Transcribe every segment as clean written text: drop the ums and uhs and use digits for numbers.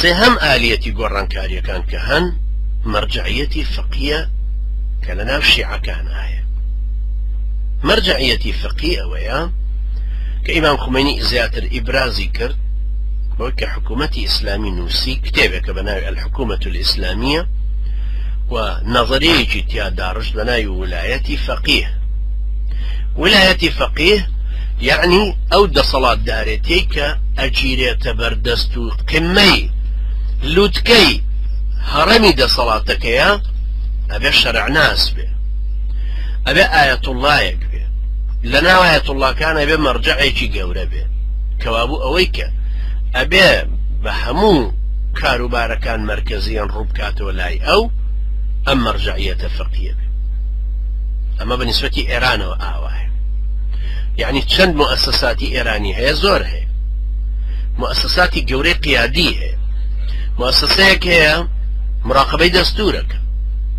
سهم آليتي قران كاريا كان كهن مرجعيتي فقهية كلنا في شيعة كان آية مرجعيتي فقهية ويا كإمام خميني زياتر إبرازي كرد وكحكومة إسلامي نوسي كتابك بناء الحكومة الإسلامية ونظرية تيا دارج بناء ولاية فقيه ولاية فقيه يعني أود صلاة دارتيك أجيرية بردستو قمي لوتكي هرمي دا صلاتك يا أبي شرع ناس به أبي آية الله يكبه لنا آية الله كان أبي مرجعي قورة به كوابو أويك أبي بهمو كاروبار كان مركزيا ربكات ولاي أو أم مرجعية فقهية أما بالنسبة إيران وآواه يعني تشند مؤسسات إيرانية هي زور هي مؤسسات قورة قيادية مؤسسات هي مراقبة دستورك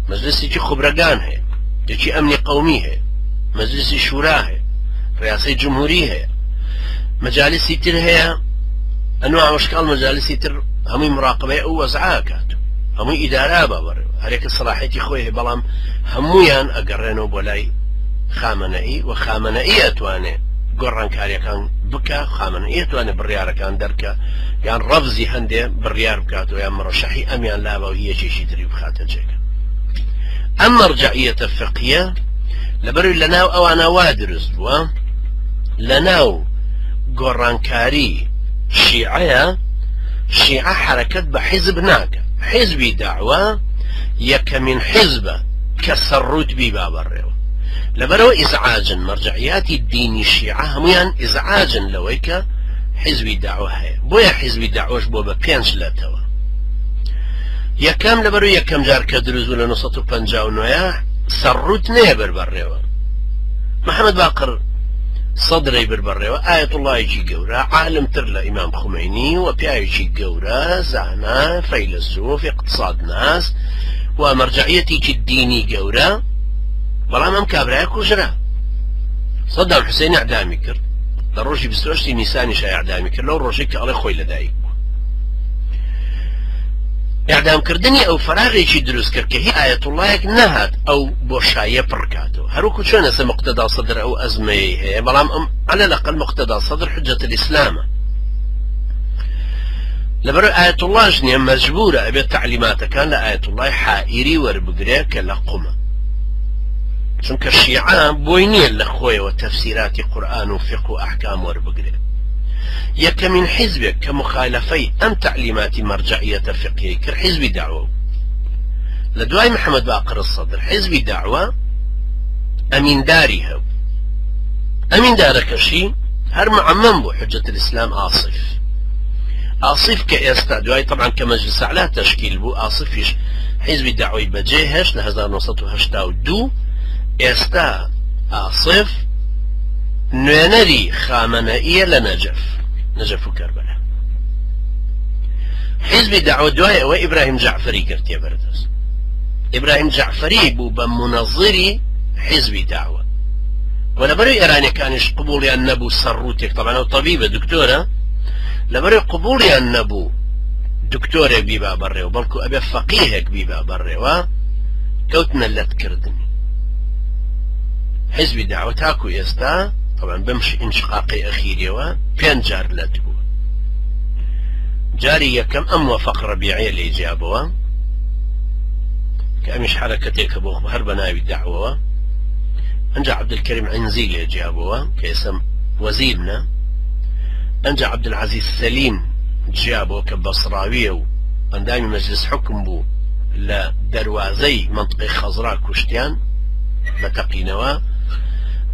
مجلس خبرقان هي يجي أمن قومي هي مجلس شورى هي رئاسة جمهورية هي مجالس تر هي أنواع وأشكال مجالس تر همي مراقبة أو وزعاكات همي إدارة بابر هريك الصلاحية خويه بلام هميان أقرنوا بولاي خامنئي وخامنئي أتواني قرن كاريا كان بكا خامنئي أتواني بريارة كان دركا يعني رفزي هندي بريار بكاتو يعني مرشحي أميان لابا وهي شيء تريب خاتل جيكا أما رجعية الفقهية لبرو لناو أو أنا وادرس بوا لناو قرن كاري شيعية حركة بحزب ناكا حزبي دعوة يك من حزب كسروت بي بابريو لبرو إزعاجا مرجعيات الدين الشيعة هميان إزعاجا لويك حزبي دعوة هي بويا حزبي دعوة بو ببينش لاتوا يكام لبرو يكام جار كدروز ولا نصطو بنجاو نويا سروت نيبر بريو محمد باقر صدري بربريو آية الله يجي قورا عالم ترلا إمام خميني وبيا يجي قورا زعنا فيلسوف اقتصاد ناس ومرجعيتي الديني قورا بلا مام كابرايا كوجرا صدام حسين اعدامي كر لروجي بستوشتي نيساني شاي اعدامي كر لو روجي كالي خوي لدايك اعدام كردني او فراغي شي دروس كركه هي آية الله نهت او بوشاية بركاتو هروكو شو نسا مقتدى صدر او ازمي هي بلام على الاقل مقتدى صدر حجة الاسلام لبرو آية الله جنيا مجبورة ابي تعليماتها كان لآية الله حائري وربقريك لقمة چونك الشيعة بوينيا لخوية وتفسيرات قرآن وفقه وأحكام وربقريك يك من حزبك كمخالفي أم تعليمات مرجعية فقهية كحزب دعوة لدواي محمد باقر الصدر حزب دعوة أمين داريها أمين دارك شيء هر معمم بو حجة الإسلام آصف كإستا دواي طبعا كمجلس على تشكيل بو آصفش حزب دعوة بجيهش لهذا نصته هشتاو دو إستا آصف نوانري خامنئية نجف كربلاء حزب دعوة دواء وإبراهيم جعفري كرت يا بردس إبراهيم جعفري بو بمنظري حزب دعوة ولا بري إيراني كانش قبولي النبو سروتك طبعا طبيبة دكتورة لبري قبولي النبو دكتورة بيبا بري وبلكو أبي فقيهك بيبا بري كوتنا اللي تكردني حزب دعوة تاكو يستا طبعا بمشي انشقاقي اخيري بين جار لاتبو جاري يكم وفق ربيعي اللي جابوا كامش حركتك ابو هربنا بالدعوة انجا عبد الكريم عنزيل جابوا كاسم وزيرنا انجا عبد العزيز سليم جابوا كبصراوي وندامي مجلس حكم بو لدروازي منطقة خضراء كشتيان بتقينوا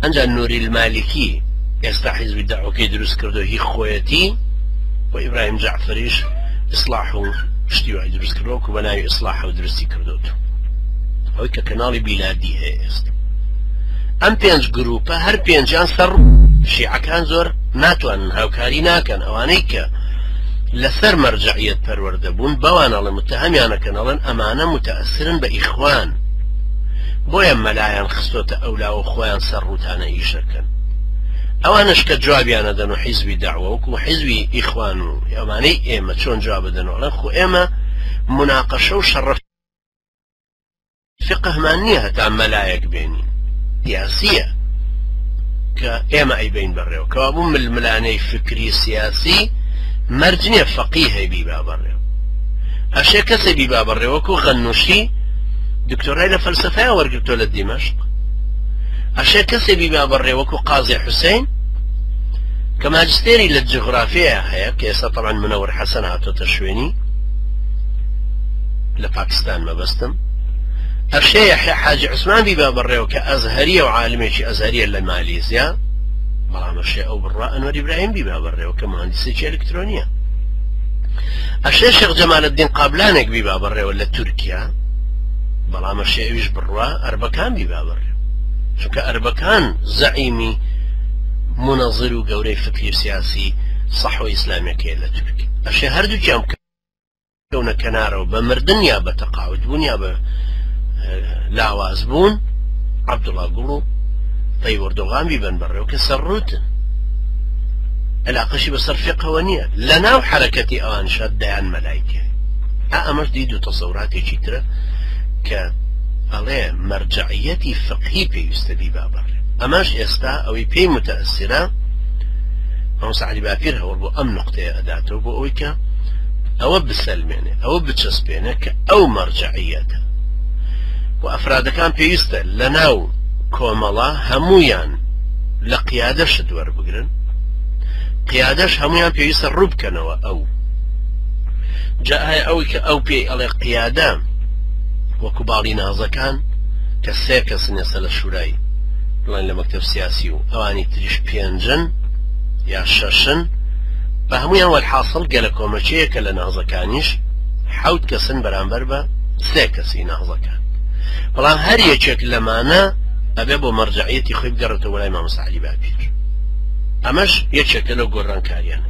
انجا النوري المالكي يستحيز بالدعوة كي دروس كردو هي خويتي وإبراهيم جعفريش إصلاحه اشتيوا دروس كردو كبناي إصلاحه ودرسي كردوتو هوي ككنالي بلادي هي است ام بينج جروبا هر بينجان سر شيعة كان زور ناتوان هاوكاري ناكن اوانيك لسر مرجعية پروردبون بوانا لمتهميانا كنالن امانا متأثرا بإخوان بويا ملايان خستوتا اولا وخوان سروتانا ايشكن ئەوانش کە جوابیانە دەن و حیزبی داوە وەکو حیزبی ئیخوان و ئەمانەی ئێمە چۆن جواب بدەنەوە خۆ ئێمە مناقەشە و شەڕە فقهمان نییە هەتا مەلایەک بێنین سیاسیە کە ئێمە ئەیبین بەڕێوە کەوابوو ململانەی فکری سیاسی مەرج نییە فەقیهەی بیبا بەڕێوە ئەشێ کەسێ بیبا بەڕێوە وەکو غەنووشی دکتۆرای لە فەلسەفەیە وەرگرتۆ لە دیمەشق ئەشێ کەسێ بیبا بەڕێوە وەکو قازی حوسێن کە ماجستێری لە جغرافیە هەیە کە ئێستا طبعا منەوەر حەسەن هاتۆتە شوێنی لە پاکستان مەبەستم ئەشێ یەحیا حاجی عوسمان بیبا بەڕێوە کە ئەزهەریە و عالمێکی ئەزهەریە لە مالیزیا بەڵام ئەشێ ئەو بڕوا ئەنوەر ئیبراهیم بیبا بەڕێوە کە مهندسێکی ئەلکترۆنیە ئەشێ شێخ جەمالەدین قابلانێک بیبا بەڕێوە لە تورکیا بەڵام ئەشێ ئەویش بڕوا ئەربەکان بیبا بەڕێوە چونکە ئەربەکان زەعیمی منەظر و گەورەی فکری سیاسی صەحوە ئیسلامیەکەیە لە تورکیا ئەشێ هەردووکیان کەونە کەنارەوە بە مردن یا بە تەقاعود بوون یا بە لاواز بوون عەبدوڵڵا گوڵ و طەیب ئەردۆغان بیبن بەڕێوە کە سەرڕوتن علاقەشی بەسەر فقهەوە نییە لە ناو حەرەکەتی ئەوانشە دەیان مەلایکێ ئەمەش دید و تەسەوراتێکی ترە کە ئەڵێ مەرجعیەتی فقهی پێویستە بیبا بەڕێ ئەمەش ئێستا ئەوەی پێی متەئەسیرە مەم سەعدی باپیر هەوڵ بۆ ئەم نقطەیە ئەداتەوە بۆ ئەوەی کە ئەوە بسەلمێنێ ئەوە بچەسپێنێ کە ئەو مەرجعیەتە و ئەفرادەکان پێویستە لە ناو کۆمەڵە هەمویان لە قیادەشت وەربگرن قیادەش هەمویان پێویستە ڕوو بکەنەوە ئەو جا هەیە ئەوەی کە ئەو پێی ئەڵێ قیادە وەکو باڵی نازەکان کە سێ کەسن ئێستا لە شورای بڵێن لە مەکتەب سیاسی و ئەوانی تریش پێنجن یا شەشن بە هەمویان وەرحاصڵ گەلە کۆمەچەیەکە لە نازەکانیش حەوت کەسن بەرامبەر بە سێ کەسی نازەکان بەڵام هەر یەکێک لەمانە ئەبێ بۆ مەرجعیەتی خۆی بگەڕێتەوە لای مام سەعدی باپیر ئەمەش یەکێکە لەو گۆڕانکاریانە